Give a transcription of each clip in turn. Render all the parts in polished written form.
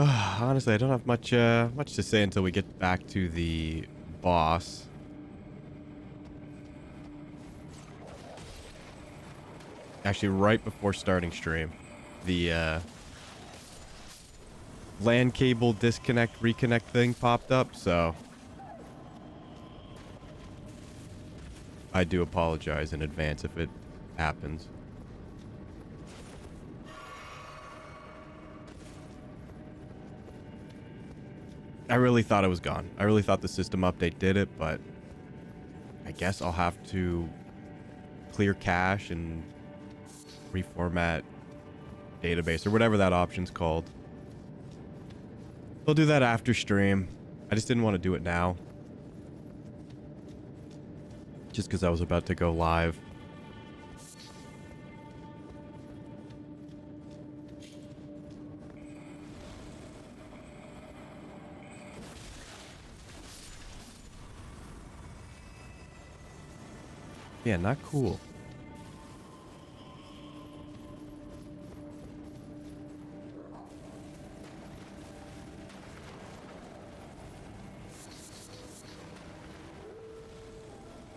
Honestly, I don't have much to say until we get back to the boss. Actually, right before starting stream, the LAN cable disconnect reconnect thing popped up, so I do apologize in advance if it happens. I really thought it was gone. I really thought the system update did it, but I guess I'll have to clear cache and reformat database or whatever that option's called. I'll do that after stream. I just didn't want to do it now. Just because I was about to go live. Yeah, not cool.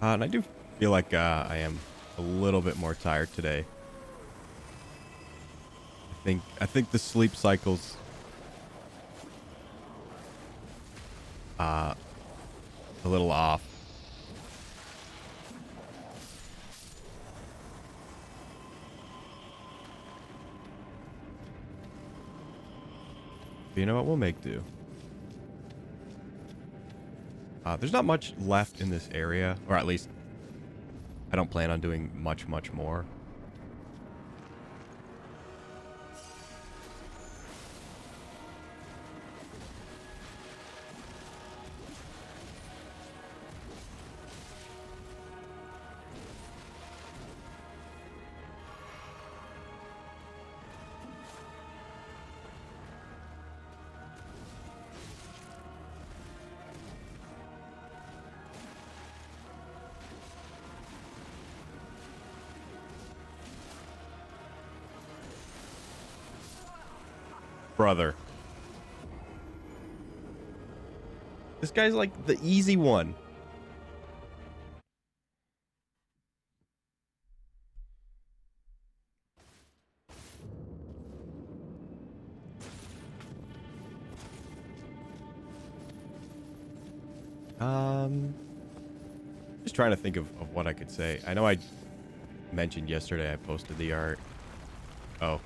And I do feel like I am a little bit more tired today. I think the sleep cycle's uh, a little off. But you know what? We'll make do. There's not much left in this area, or at least I don't plan on doing much more. Brother. This guy's like the easy one. Just trying to think of what I could say. I know I mentioned yesterday I posted the art. Oh.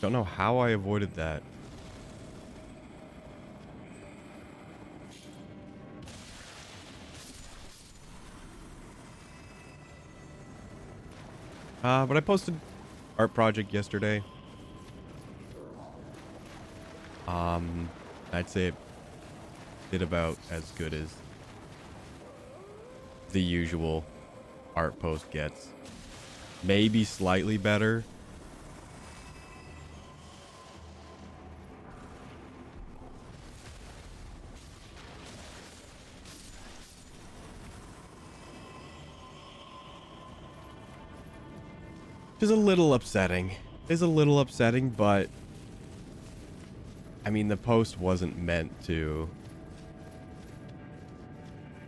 Don't know how I avoided that. But I posted art project yesterday. I'd say it did about as good as the usual art post gets. Maybe slightly better. Which is a little upsetting. It's a little upsetting, but I mean, the post wasn't meant to,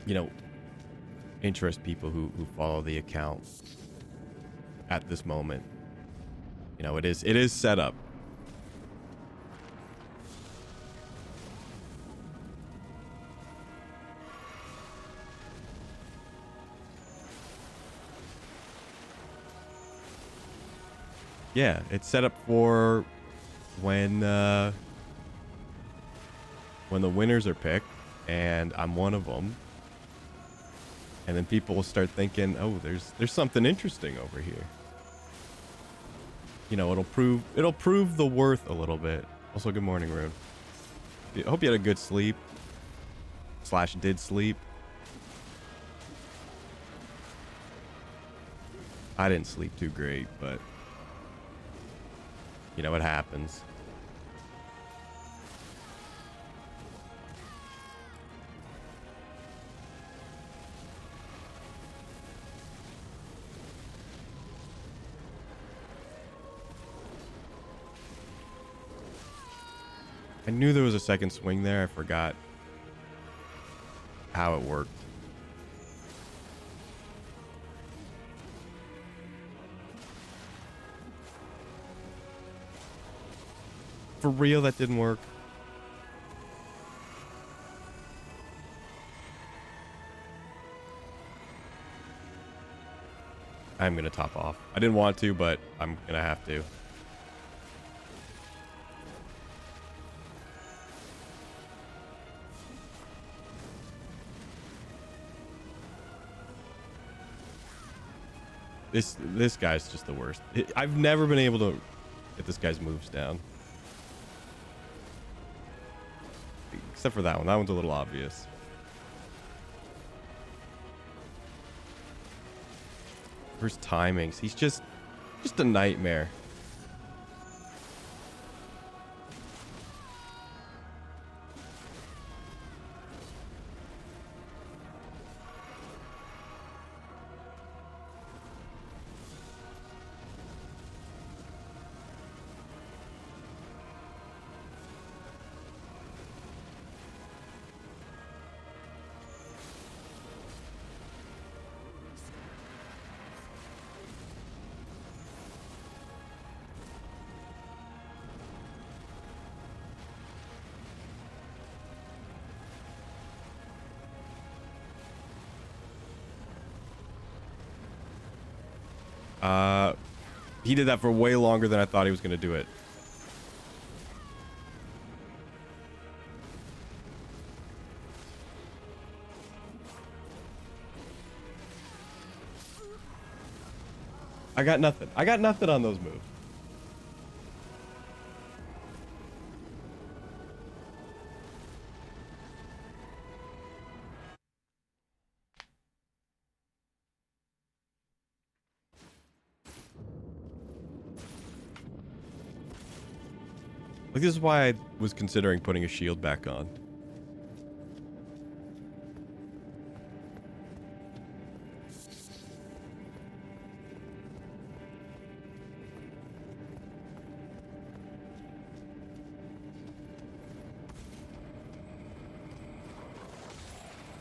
you know, interest people who follow the account at this moment. You know, it is set up. Yeah, it's set up for when the winners are picked, and I'm one of them. And then people will start thinking, "Oh, there's something interesting over here." You know, it'll prove the worth a little bit. Also, good morning, Rune. I hope you had a good sleep. / did sleep. I didn't sleep too great, but You know, it happens. I knew there was a second swing there. I forgot how it worked. For real, that didn't work. I'm going to top off. I didn't want to, but I'm going to have to. This guy's just the worst. I've never been able to get this guy's moves down. Except for that one. That one's a little obvious. For his timings, he's just a nightmare. He did that for way longer than I thought he was going to do it. I got nothing. I got nothing on those moves. Like, this is why I was considering putting a shield back on.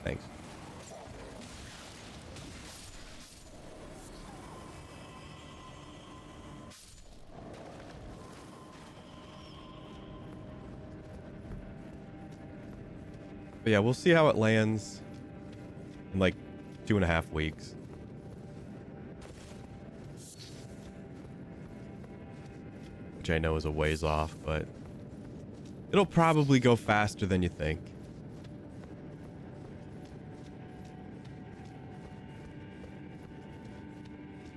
Thanks. But yeah, we'll see how it lands in like 2.5 weeks. Which I know is a ways off, but it'll probably go faster than you think.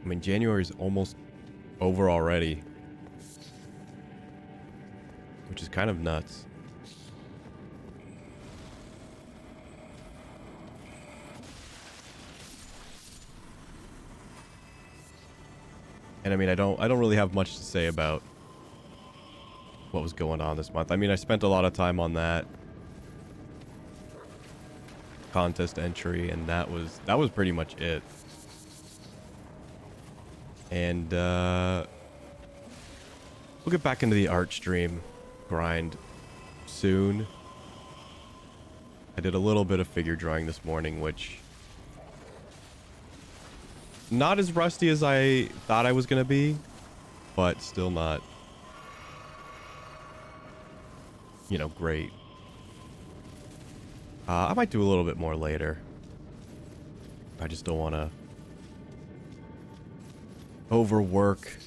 I mean, January's almost over already, which is kind of nuts. And I mean, I don't really have much to say about what was going on this month. I mean, I spent a lot of time on that contest entry, and that was pretty much it. And we'll get back into the art stream grind soon. I did a little bit of figure drawing this morning, which not as rusty as I thought I was gonna be, but still not, you know, great. I might do a little bit more later. I just don't want to overwork.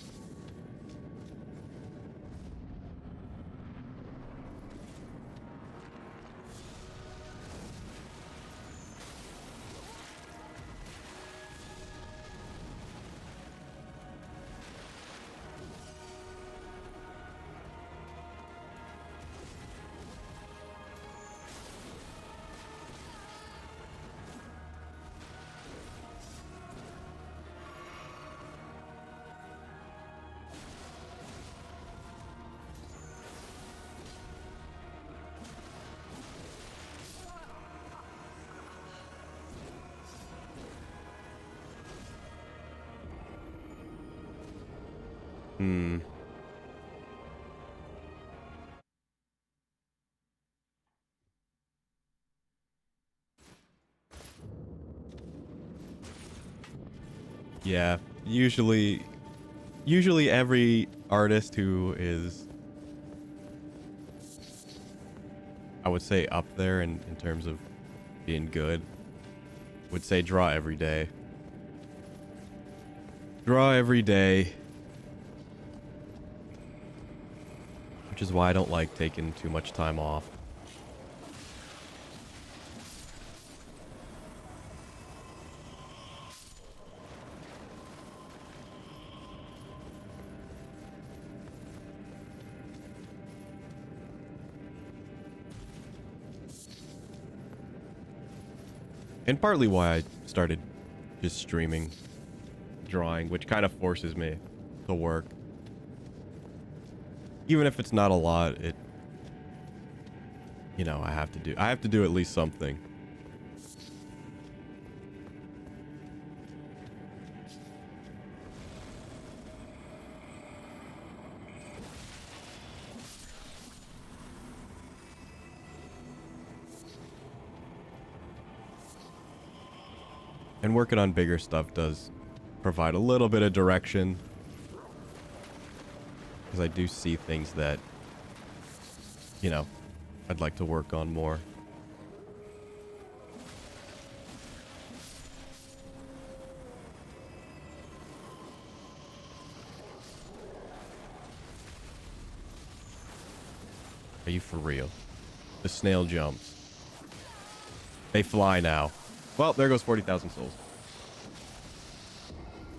Hmm. Yeah. Usually every artist who is, I would say, up there in terms of being good would say draw every day. Draw every day. Which is why I don't like taking too much time off. And partly why I started just streaming drawing, which kind of forces me to work. Even if it's not a lot, I have to do at least something. And working on bigger stuff does provide a little bit of direction. Because I do see things that, I'd like to work on more. Are you for real? The snail jumps. They fly now. Well, there goes 40,000 souls.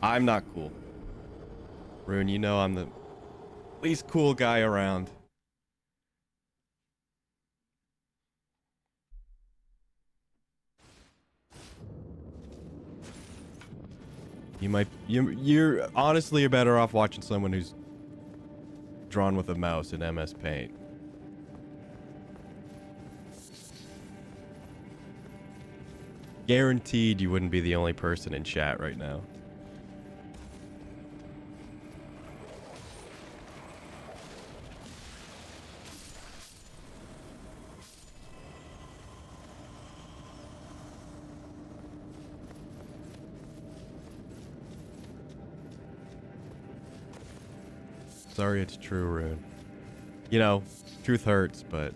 I'm not cool. Rune, you know I'm the least cool guy around. You're honestly better off watching someone who's drawn with a mouse in MS Paint. Guaranteed you wouldn't be the only person in chat right now. Sorry it's true, Rune. Truth hurts, but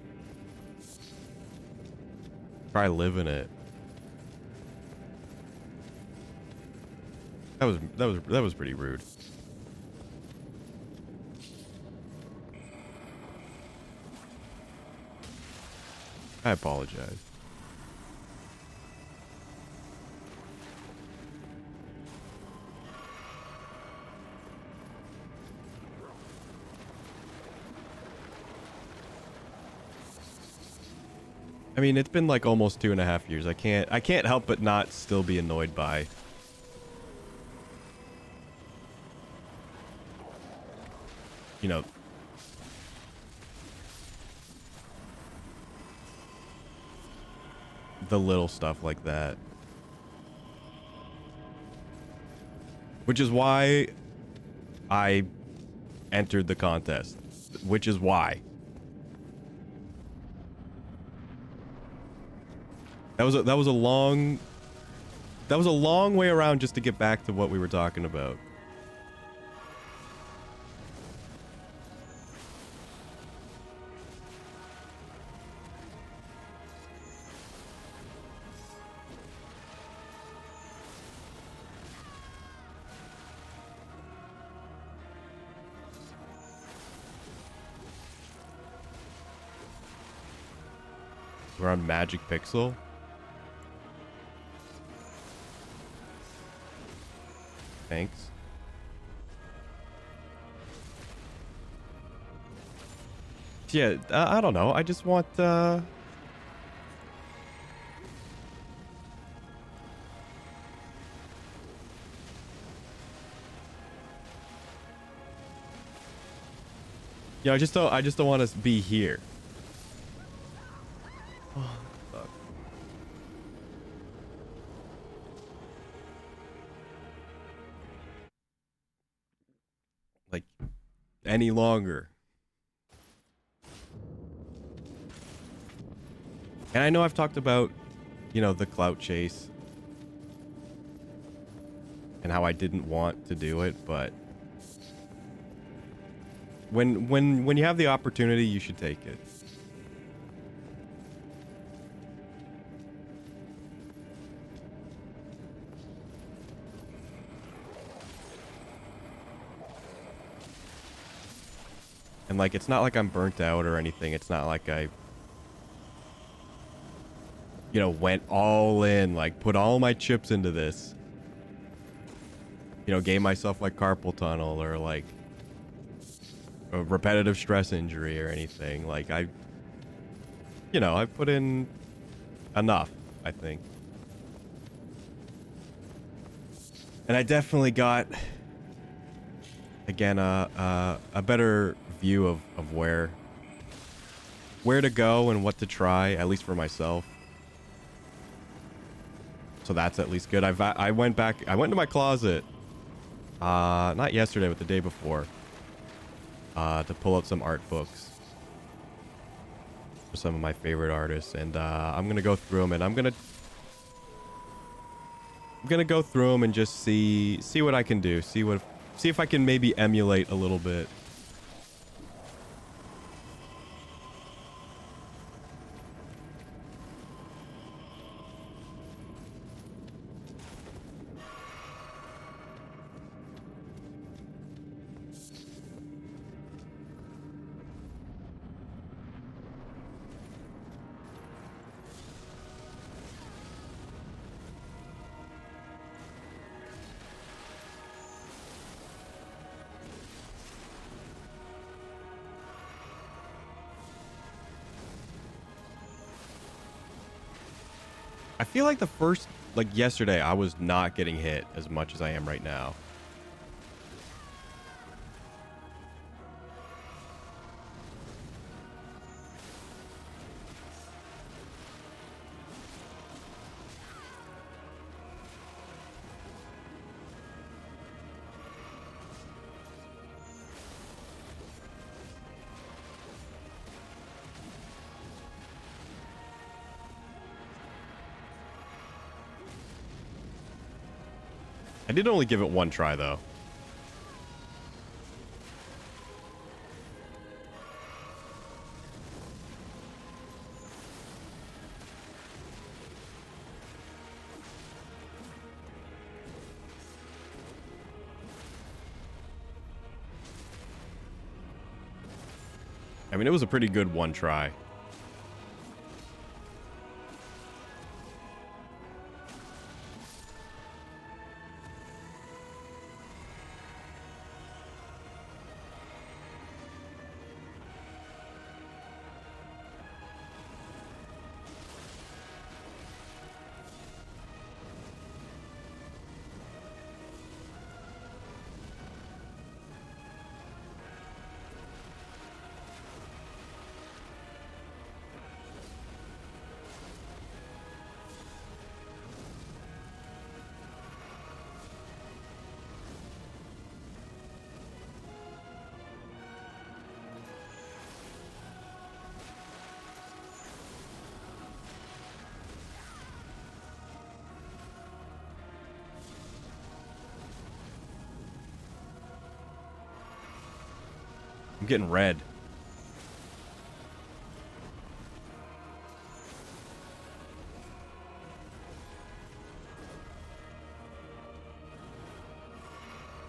try living it. That was pretty rude. I apologize. I mean, it's been like almost 2.5 years. I can't help but not still be annoyed by the little stuff like that. Which is why I entered the contest. Which is why. That was a long way around just to get back to what we were talking about. We're on Magic Pixel. Thanks. Yeah, I don't know. I just want, I just don't want to be here. Oh, fuck. Like, any longer. And I know I've talked about, you know, the clout chase and how I didn't want to do it, but when you have the opportunity, you should take it. And like, it's not like I'm burnt out or anything. It's not like I, you know, went all in, like put all my chips into this. You know, gave myself like carpal tunnel or like a repetitive stress injury or anything. Like I, you know, I put in enough, I think. And I definitely got, again, a better view of where to go and what to try, at least for myself. So that's at least good. I went into my closet, not yesterday, but the day before, to pull out some art books for some of my favorite artists, and I'm gonna go through them, and I'm gonna go through them and just see what I can do, see if I can maybe emulate a little bit. I feel like like yesterday, I was not getting hit as much as I am right now. I did only give it one try, though. I mean, it was a pretty good one try. I'm getting red.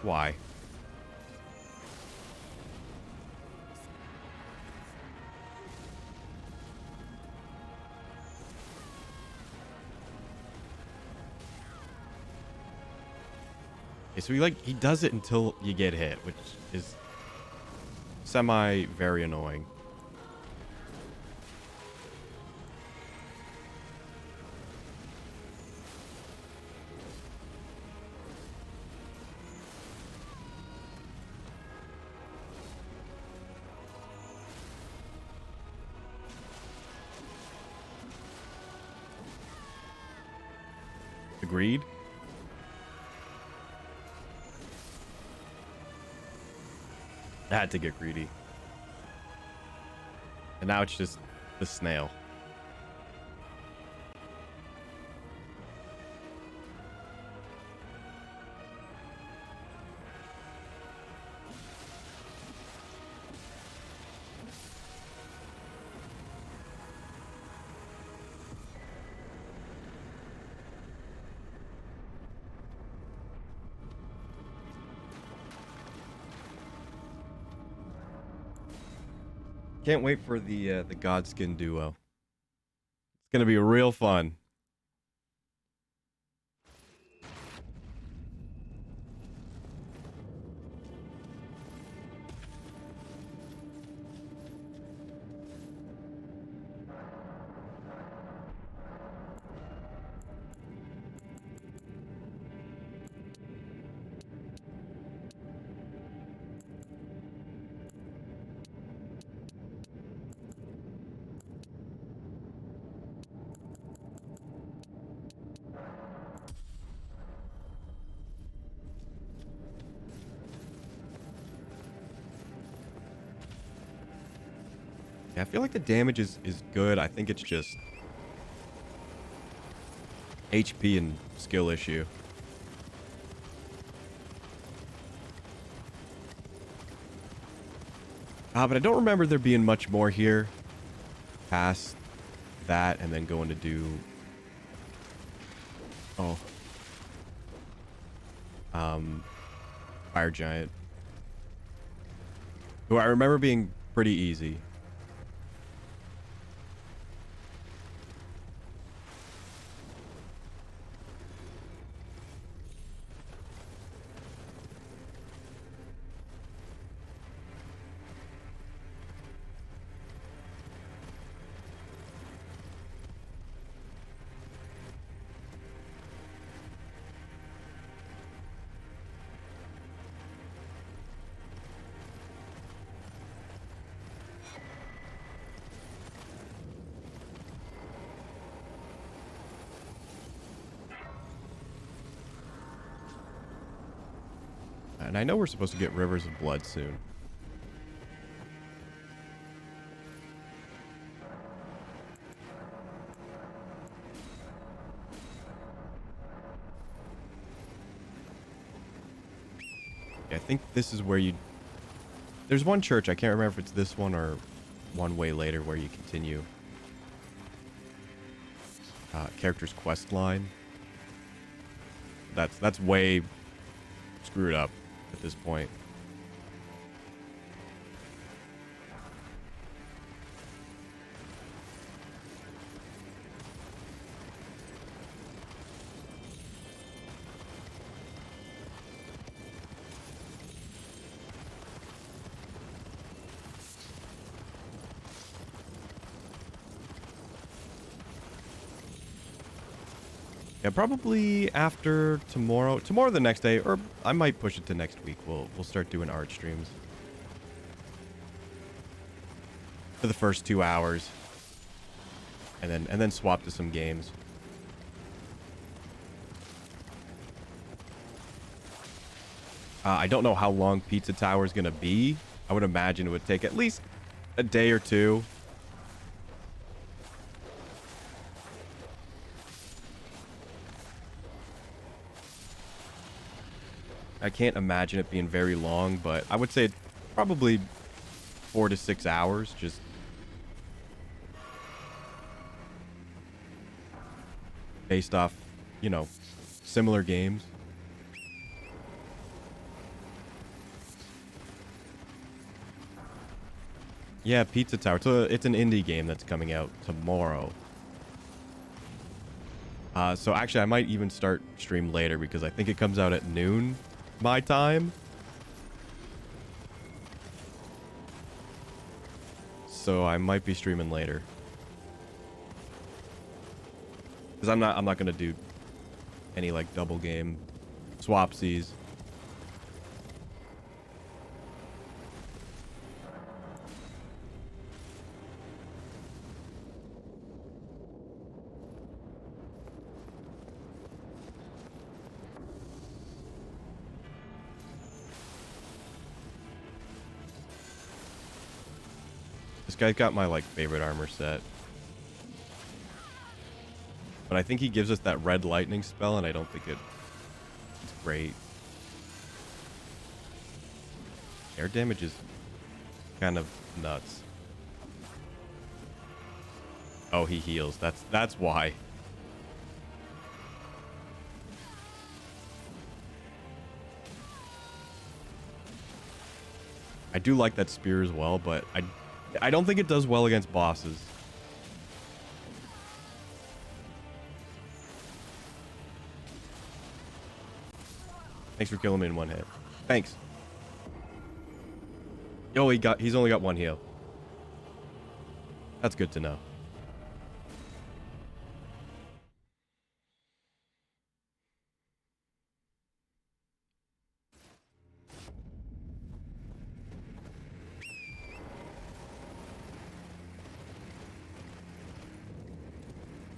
Why? Okay, so he does it until you get hit, which is very annoying. Agreed. I had to get greedy. And now it's just the snail. Can't wait for the Godskin duo. It's gonna be real fun. Yeah, I feel like the damage is good. I think it's just HP and skill issue. But I don't remember there being much more here past that and then going to do... Oh. Fire Giant. Who I remember being pretty easy. And I know we're supposed to get Rivers of Blood soon. I think this is where you... There's one church, I can't remember if it's this one or one way later where you continue. Character's quest line. That's way screwed up at this point. Yeah, probably after tomorrow. Tomorrow, the next day, or I might push it to next week. We'll start doing art streams for the first 2 hours, and then swap to some games. I don't know how long Pizza Tower is gonna be. I would imagine it would take at least a day or two. I can't imagine it being very long, but I would say probably 4 to 6 hours, just based off, you know, similar games. Yeah, Pizza Tower. It's an indie game that's coming out tomorrow. So actually, I might even start stream later because I think it comes out at noon my time. So I might be streaming later. Because I'm not gonna do any like double game swapsies. This guy's got my, like, favorite armor set. But I think he gives us that red lightning spell, and I don't think it's great. Air damage is kind of nuts. Oh, he heals. That's why. I do like that spear as well, but I don't think it does well against bosses. Thanks for killing me in one hit. Thanks. Oh, he's only got one heal. That's good to know.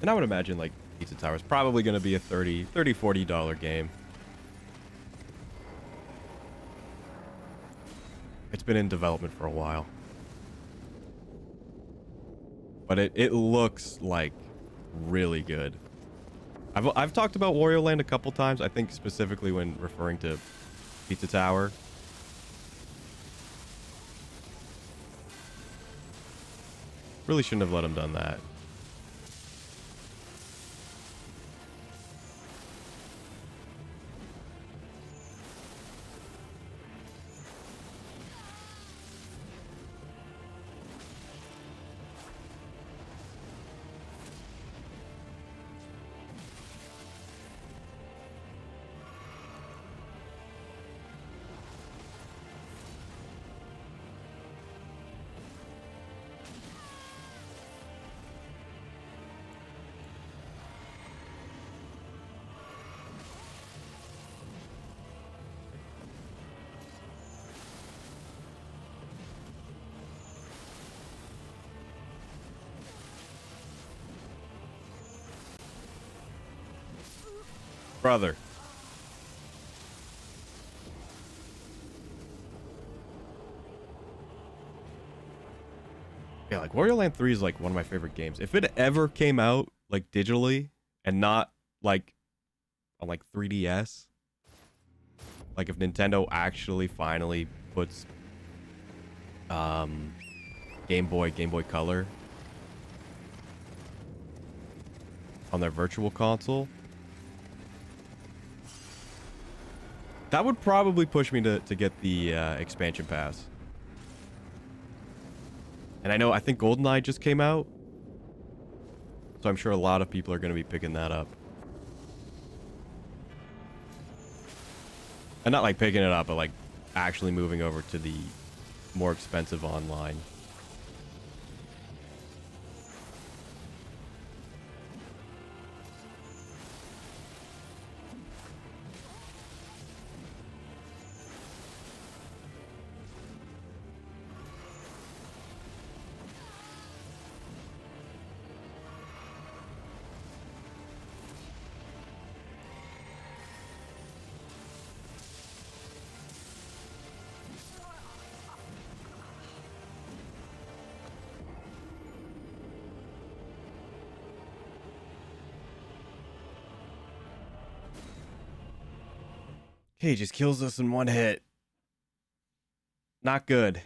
And I would imagine, like, Pizza Tower is probably going to be a $40 game. It's been in development for a while. But it looks, like, really good. I've talked about Wario Land a couple times, I think specifically when referring to Pizza Tower. Really shouldn't have let him done that. Brother. Yeah, like Wario Land 3 is like one of my favorite games. If it ever came out like digitally and not like on like 3DS, like if Nintendo actually finally puts Game Boy Color on their virtual console, that would probably push me to get the expansion pass. And I think GoldenEye just came out, so I'm sure a lot of people are going to be picking that up. And not like picking it up, but like actually moving over to the more expensive online. Okay, he just kills us in one hit. Not good.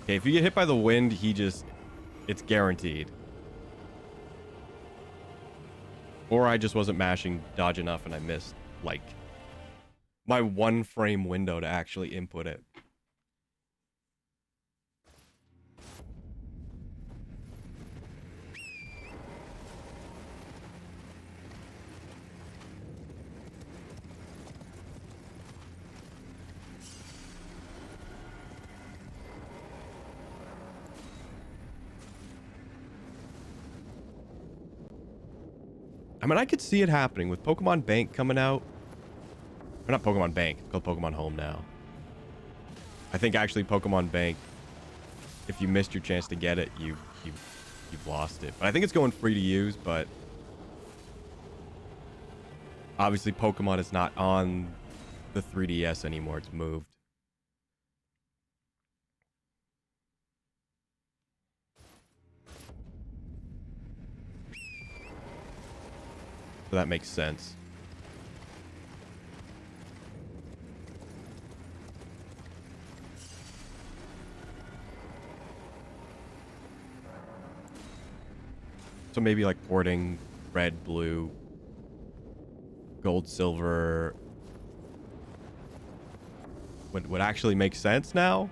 Okay, if you get hit by the wind, it's guaranteed. Or I just wasn't mashing dodge enough and I missed, like, my 1 frame window to actually input it. I mean, I could see it happening with Pokemon Bank coming out. Or not Pokemon Bank. It's called Pokemon Home now. I think actually Pokemon Bank, if you missed your chance to get it, you've lost it. But I think it's going free to use, but obviously Pokemon is not on the 3DS anymore. It's moved. So that makes sense. So maybe like porting red, blue, gold, silver would actually make sense now.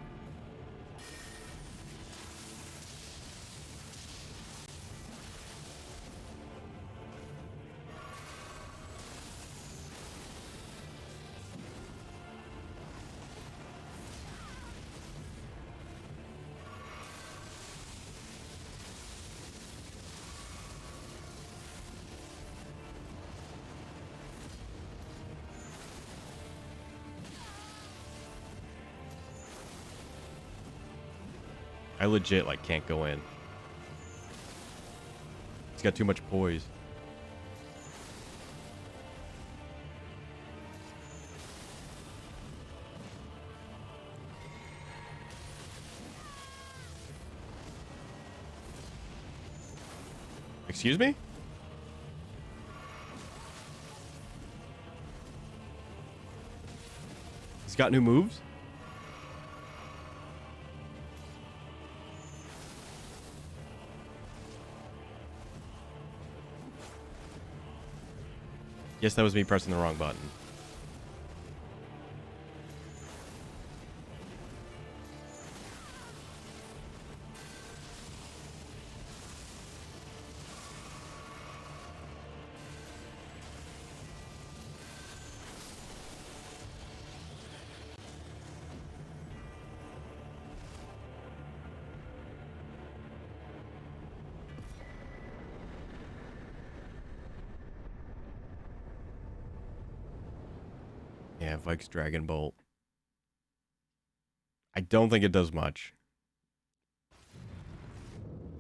I legit like can't go in. He's got too much poise. Excuse me? He's got new moves? Yes, that was me pressing the wrong button. Yeah, Vikes Dragon Bolt. I don't think it does much.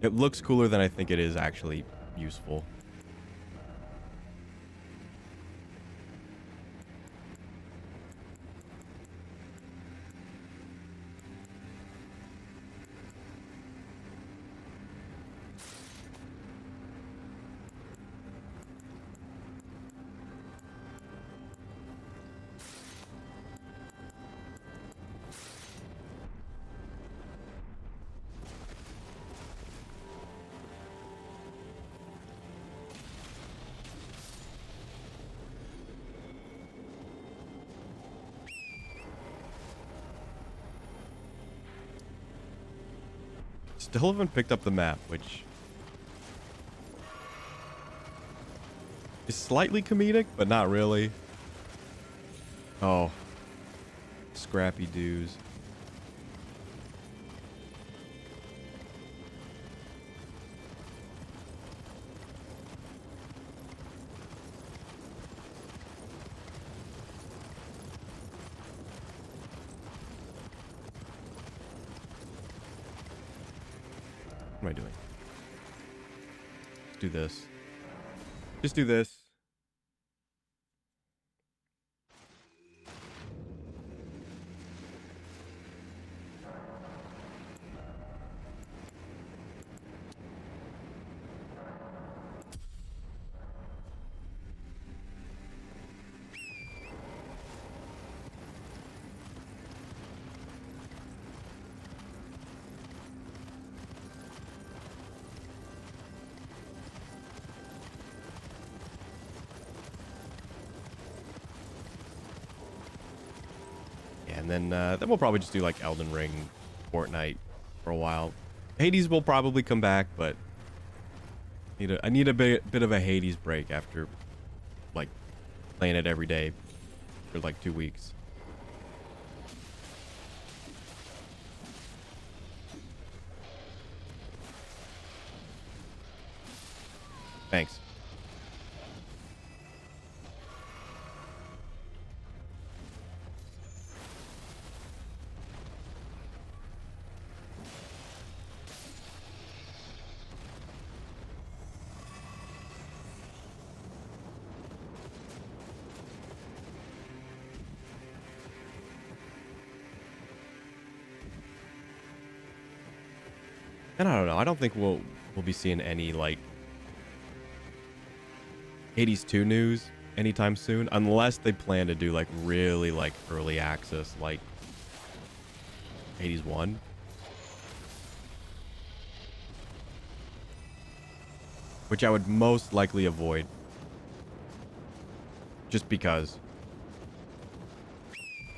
It looks cooler than I think it is actually useful. Still haven't picked up the map, which is slightly comedic, but not really. Oh. Scrappy dudes. What am I doing? Let's do this. Just do this. then we'll probably just do like Elden Ring, Fortnite for a while. Hades will probably come back, but I need a bit of a Hades break after like playing it every day for like 2 weeks. Thanks. And I don't know. I don't think we'll be seeing any like Hades 2 news anytime soon, unless they plan to do like really like early access like Hades 1. Which I would most likely avoid. Just because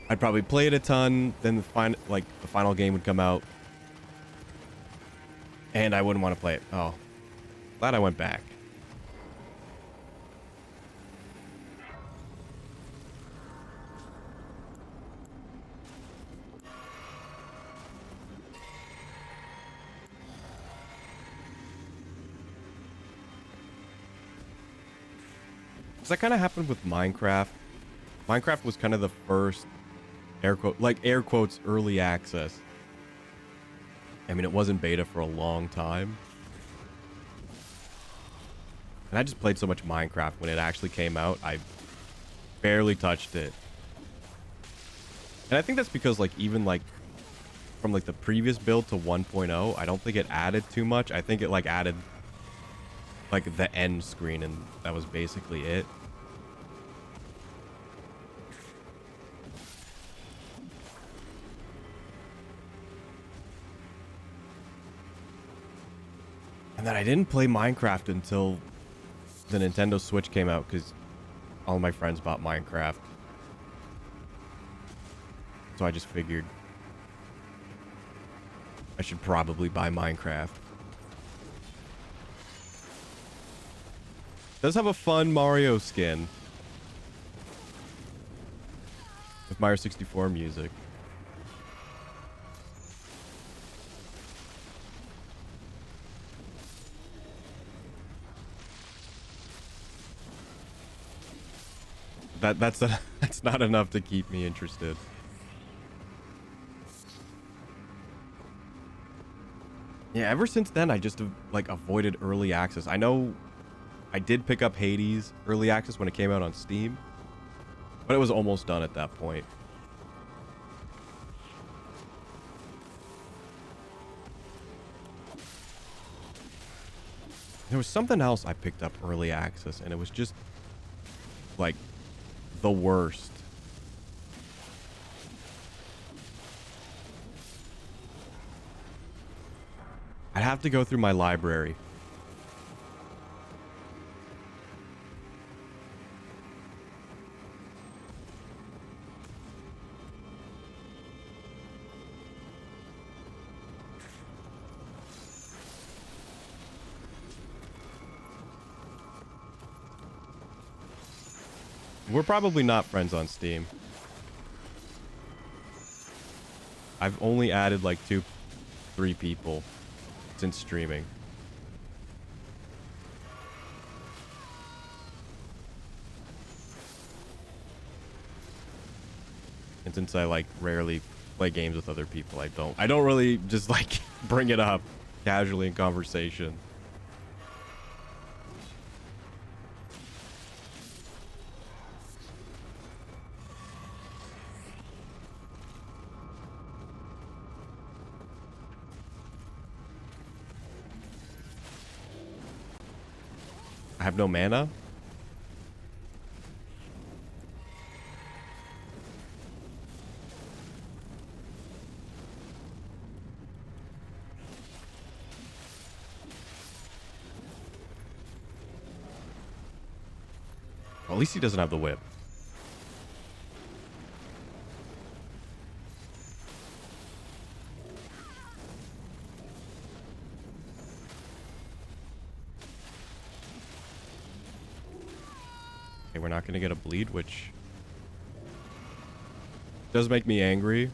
I'd probably play it a ton, then the final game would come out. And I wouldn't want to play it. Oh. Glad I went back. So that kind of happened with Minecraft. Minecraft was kind of the first air quotes early access. I mean, it wasn't beta for a long time. And I just played so much Minecraft when it actually came out. I barely touched it. And I think that's because like even like from like the previous build to 1.0, I don't think it added too much. I think it like added like the end screen and that was basically it. And then I didn't play Minecraft until the Nintendo Switch came out because all my friends bought Minecraft. So I just figured I should probably buy Minecraft. It does have a fun Mario skin with Mario 64 music. That's not enough to keep me interested. Yeah, ever since then, I just like avoided early access. I know I did pick up Hades early access when it came out on Steam, but it was almost done at that point. There was something else I picked up early access, and it was just like the worst. I'd have to go through my library. We're probably not friends on Steam. I've only added like 3 people since streaming. And since I like rarely play games with other people, I don't really just like bring it up casually in conversation. I have no mana. Well, at least he doesn't have the whip. Okay, we're not gonna get a bleed, which does make me angry.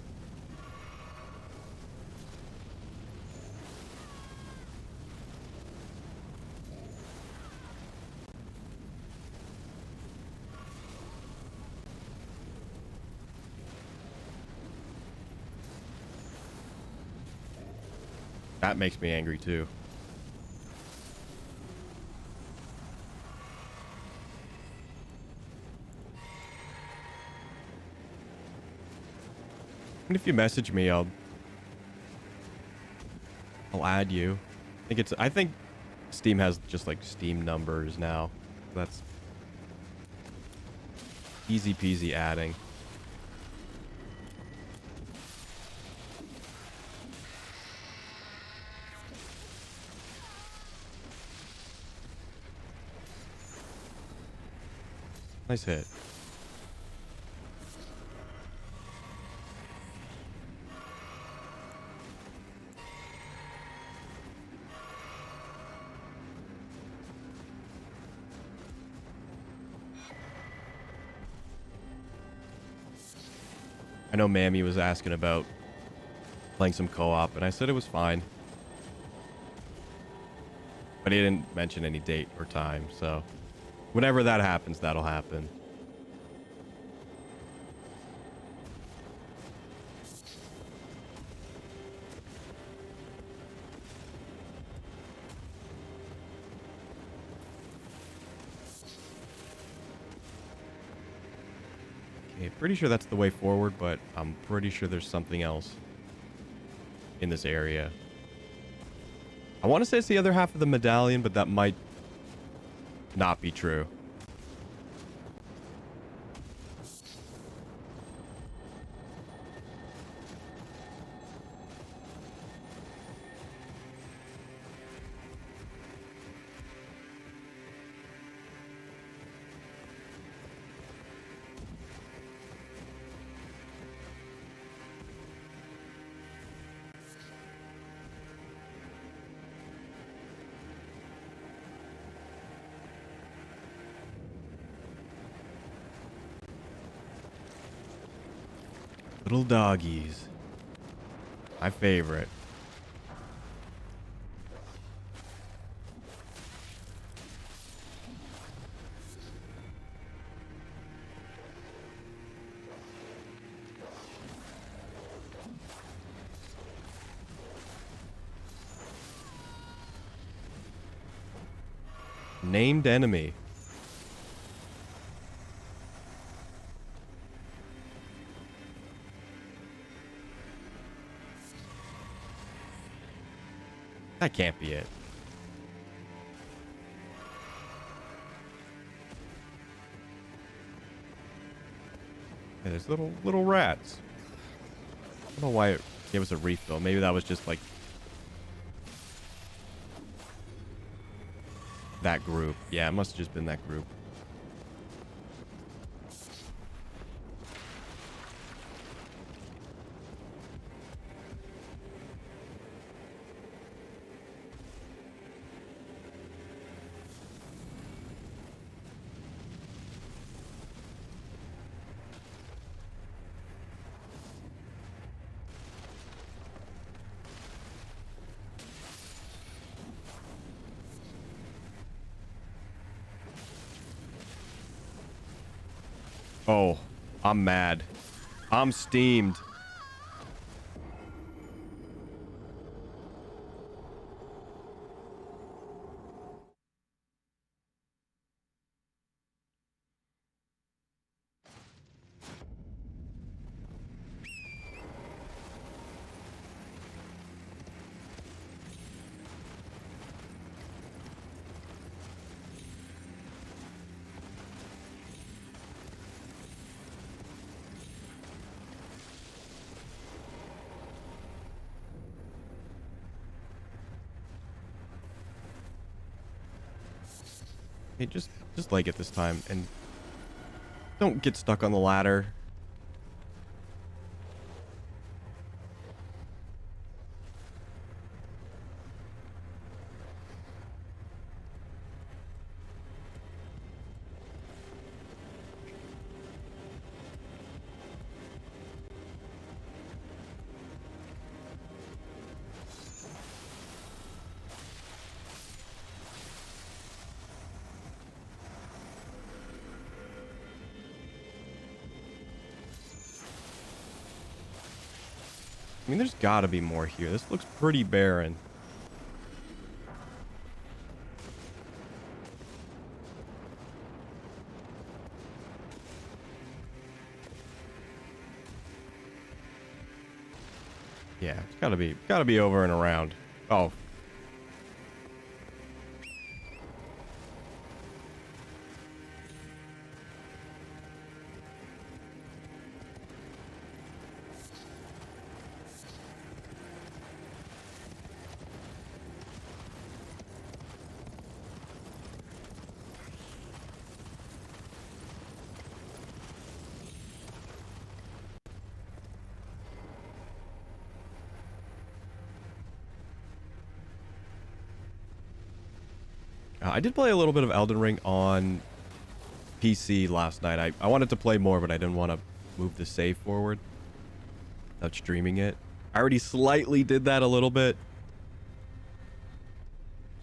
That makes me angry too. And if you message me, I'll add you. I think Steam has just like Steam numbers now. That's easy peasy adding. Nice hit. I know Mammy was asking about playing some co-op, and I said it was fine. But he didn't mention any date or time, so whenever that happens, that'll happen. Okay, pretty sure that's the way forward, but I'm pretty sure there's something else in this area. I want to say it's the other half of the medallion, but that might not be true. Little doggies. My favorite. Named enemy. That can't be it. Hey, there's little rats. I don't know why it gave us a refill. Maybe that was just like that group. Yeah, it must have just been that group. Oh, I'm mad. I'm steamed. Hey, just like it this time and don't get stuck on the ladder. mean, there's got to be more here. This looks pretty barren. Yeah, it's gotta be over and around. Oh. I did play a little bit of Elden Ring on PC last night. I wanted to play more, but I didn't want to move the save forward without streaming it. I already slightly did that a little bit,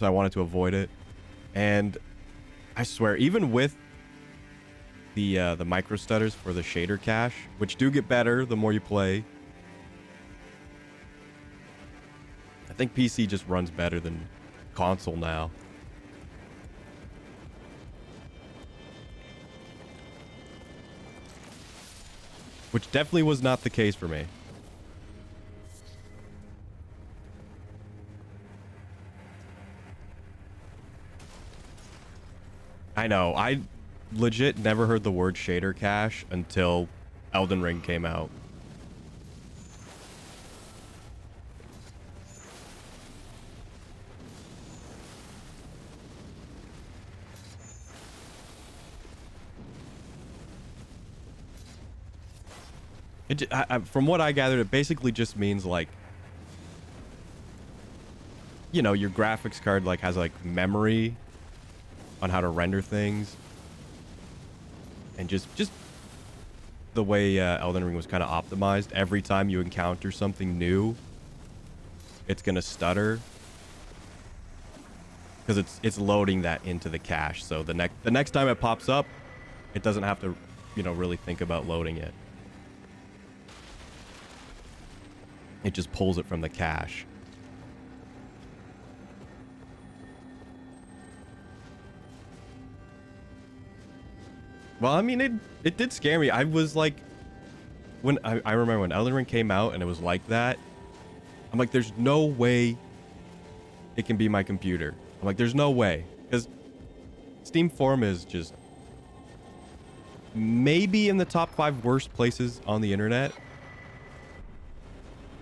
so I wanted to avoid it. And I swear, even with the micro stutters for the shader cache, which do get better the more you play, I think PC just runs better than console now. Which definitely was not the case for me. I know. I legit never heard the word shader cache until Elden Ring came out. From what I gathered, it basically just means like, you know, your graphics card like has like memory on how to render things, and just the way Elden Ring was kind of optimized. Every time you encounter something new, it's gonna stutter because it's loading that into the cache. So the next time it pops up, it doesn't have to, you know, really think about loading it. It just pulls it from the cache. Well, I mean, it did scare me. I was like, when I remember when Elden Ring came out and it was like that, I'm like, there's no way it can be my computer. I'm like, there's no way. Because Steam Forum is just maybe in the top 5 worst places on the internet.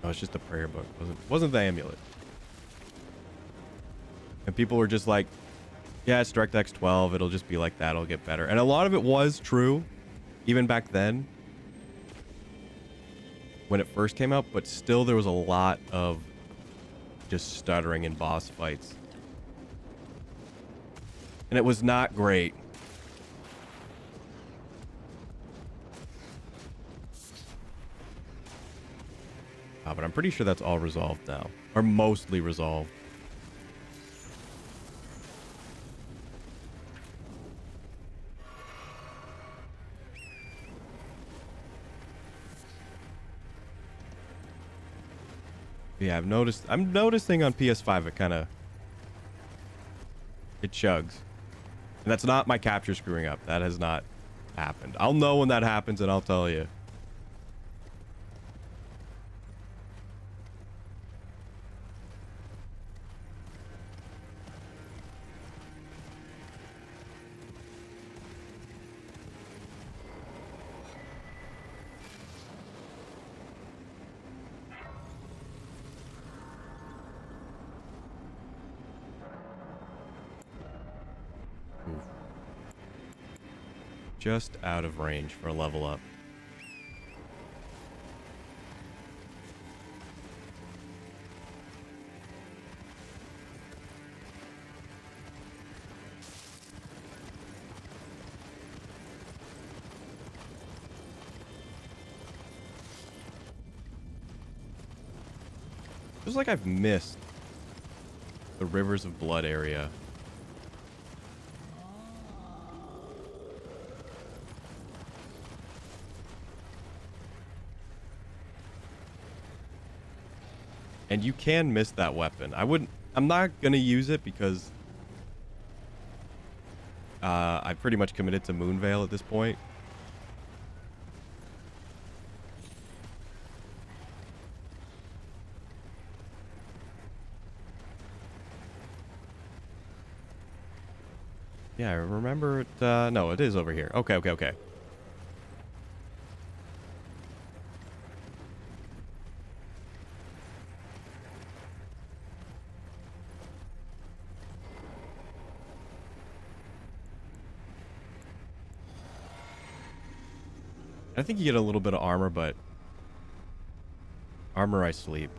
Oh, it's just a prayer book. Wasn't the amulet. And people were just like, yeah, it's DirectX 12. It'll just be like that. It'll get better. And a lot of it was true, even back then, when it first came out. But still, there was a lot of just stuttering in boss fights. And it was not great. But I'm pretty sure that's all resolved now. Or mostly resolved. Yeah, I'm noticing on PS5 it chugs. And that's not my capture screwing up. That has not happened. I'll know when that happens and I'll tell you. Just out of range for a level up. Feels like I've missed the Rivers of Blood area. And you can miss that weapon. I'm not gonna use it because I've pretty much committed to Moonveil at this point. Yeah, I remember it. No, it is over here. Okay, okay, okay. I think you get a little bit of armor, but armor I sleep.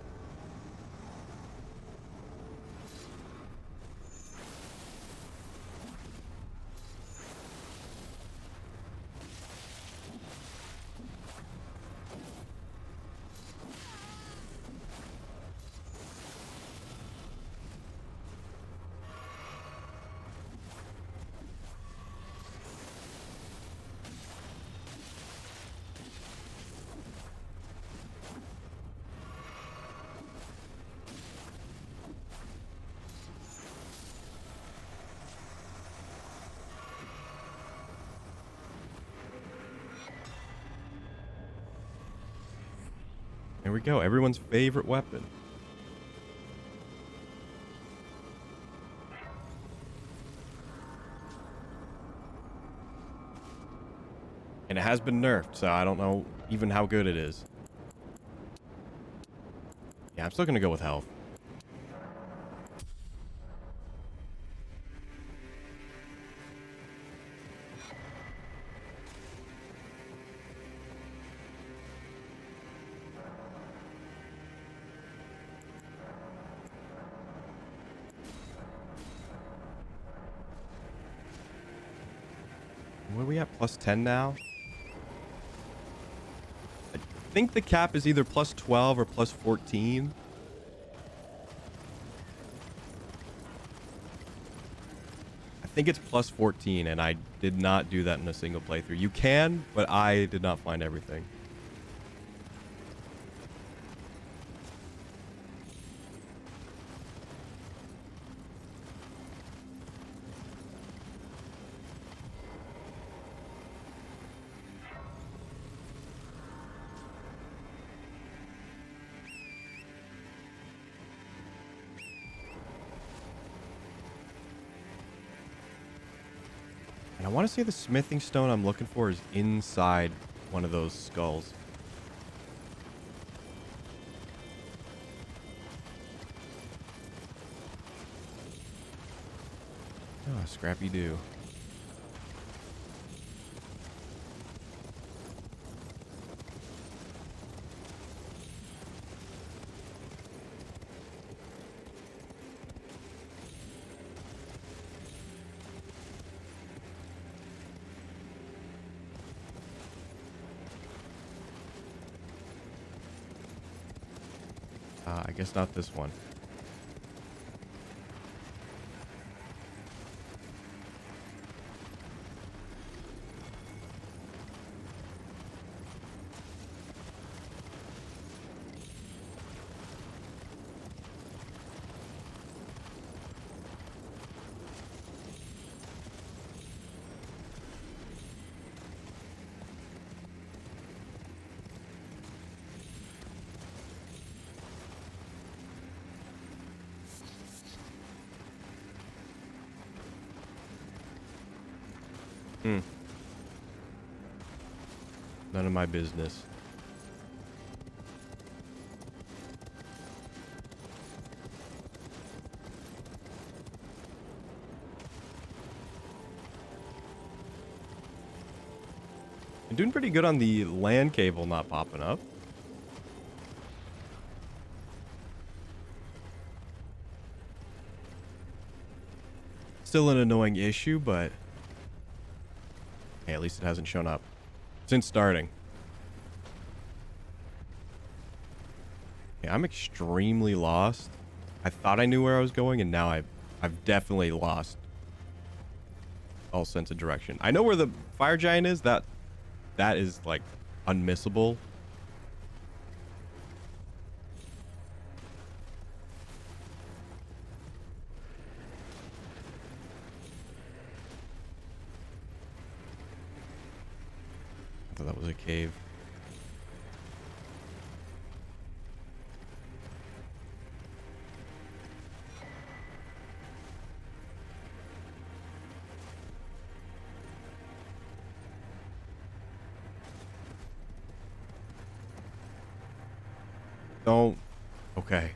There we go. Everyone's favorite weapon. And it has been nerfed, so I don't know even how good it is. Yeah, I'm still gonna go with health. What are we at? Plus 10 now? I think the cap is either plus 12 or plus 14. I think it's plus 14, and I did not do that in a single playthrough. You can, but I did not find everything. And I want to say the smithing stone I'm looking for is inside one of those skulls. Oh, Scrappy Doo. I guess not this one. None of my business. I'm doing pretty good on the LAN cable not popping up. Still an annoying issue, but hey, at least it hasn't shown up since starting. Yeah, I'm extremely lost. I thought I knew where I was going, and now I've definitely lost all sense of direction. I know where the fire giant is. That is like unmissable. cave. Don't. Okay.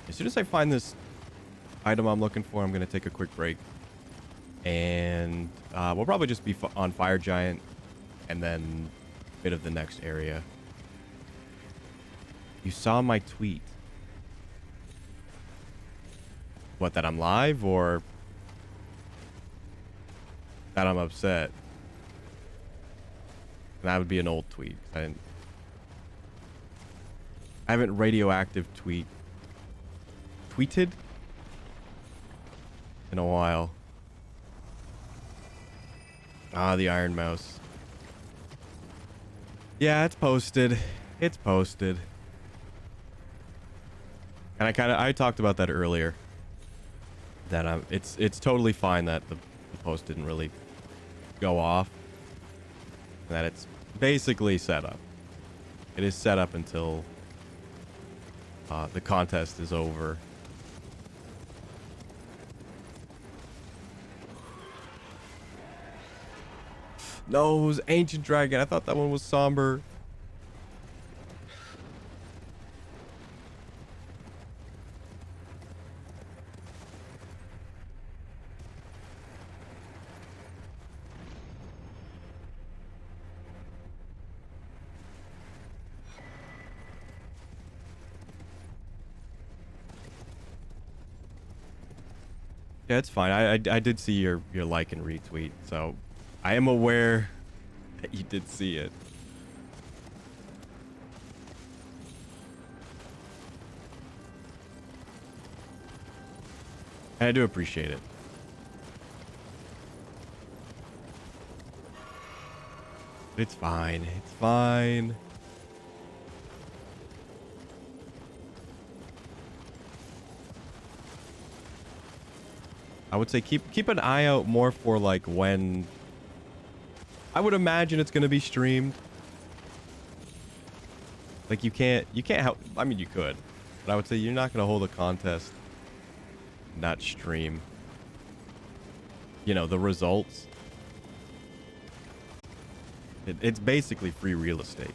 As soon as I find this item I'm looking for, I'm going to take a quick break. And we'll probably just be on Fire Giant and then a bit of the next area. You saw my tweet. What, that I'm live or that I'm upset? That would be an old tweet. I haven't radioactive tweeted in a while. Ah, the Iron Mouse. Yeah, it's posted. It's posted. And I talked about that earlier. That it's totally fine that the post didn't really go off. And that it's basically set up. It is set up until the contest is over. No, it was Ancient Dragon. I thought that one was Somber. Yeah, it's fine. I did see your like and retweet, so I am aware that you did see it. And I do appreciate it. It's fine. It's fine. I would say keep an eye out more for like when. I would imagine it's gonna be streamed. Like you can't help. I mean, you could, but I would say you're not gonna hold a contest, not stream. You know the results. It's basically free real estate.